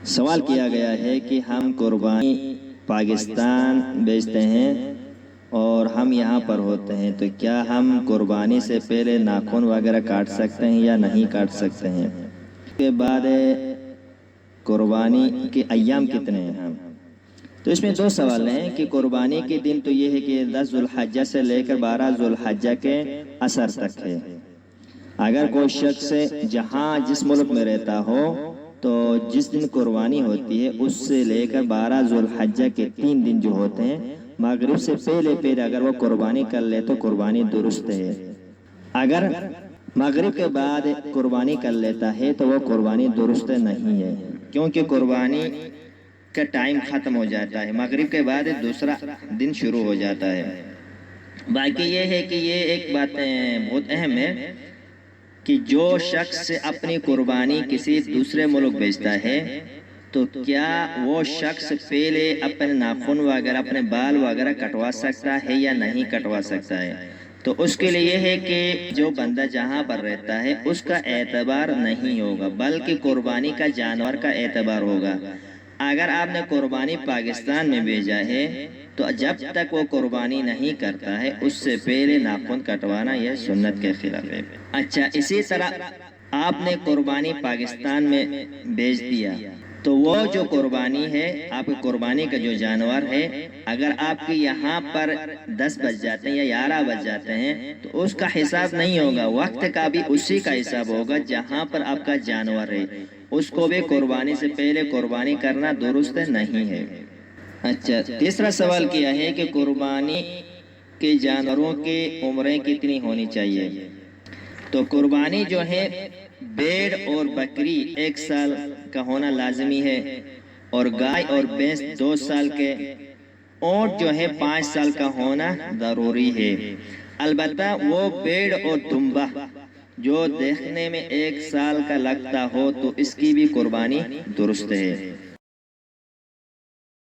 سوال کیا گیا ہے کہ ہم قربانی پاکستان بیچتے ہیں اور ہم یہاں پر ہوتے ہیں، تو کیا ہم قربانی سے پہلے ناخن وغیرہ کاٹ سکتے ہیں یا نہیں کاٹ سکتے ہیں؟ اس کے بعد قربانی کے ایام کتنے ہیں ہم؟ تو اس میں دو سوال ہیں کہ قربانی کے دن تو یہ ہے کہ 10 ذوالحجہ سے لے کر 12 ذوالحجہ کے عصر تک ہے۔ اگر کوئی شخص جہاں جس ملک میں رہتا ہو تو جس دن قربانی ہوتی ہے اس سے لے کر 12 ذوالحجہ کے 3 دن جو ہوتے ہیں مغرب سے پہلے اگر وہ قربانی کر لے تو قربانی درست ہے۔ اگر مغرب کے بعد قربانی کر لیتا ہے تو وہ قربانی درست نہیں ہے، کیونکہ قربانی کا ٹائم ختم ہو جاتا ہے، مغرب کے بعد دوسرا دن شروع ہو جاتا ہے۔ باقی یہ ہے کہ یہ ایک بات بہت اہم ہے کہ جو شخص اپنی قربانی کسی دوسرے ملک بھیجتا ہے تو کیا وہ شخص پہلے اپنے ناخن وغیرہ اپنے بال وغیرہ کٹوا سکتا ہے یا نہیں کٹوا سکتا ہے؟ تو اس کے لیے یہ ہے کہ جو بندہ جہاں پر رہتا ہے اس کا اعتبار نہیں ہوگا، بلکہ قربانی کا جانور کا اعتبار ہوگا۔ اگر آپ نے قربانی پاکستان میں بھیجا ہے تو جب تک وہ قربانی نہیں کرتا ہے اس سے پہلے ناخن کٹوانا یہ سنت کے خلاف ہے۔ اچھا، اسی طرح آپ نے قربانی پاکستان میں بھیج دیا تو وہ جو قربانی ہے، آپ کی قربانی کا جو جانور ہے، اگر آپ کے یہاں پر 10 بج جاتے ہیں یا 11 بج جاتے ہیں تو اس کا حساب نہیں ہوگا، وقت کا بھی اسی کا حساب ہوگا جہاں پر آپ کا جانور ہے، اس کو بھی قربانی سے پہلے قربانی کرنا درست نہیں ہے۔ اچھا، تیسرا سوال کیا ہے کہ قربانی کے جانوروں کی عمریں کتنی ہونی چاہیے؟ تو قربانی جو ہے بھیڑ اور بکری 1 سال کا ہونا لازمی ہے، اور گائے اور بھینس 2 سال کے، اونٹ جو ہے 5 سال کا ہونا ضروری ہے۔ البتہ وہ بھیڑ اور دمبا جو دیکھنے میں 1 سال کا لگتا ہو تو اس کی بھی قربانی درست ہے۔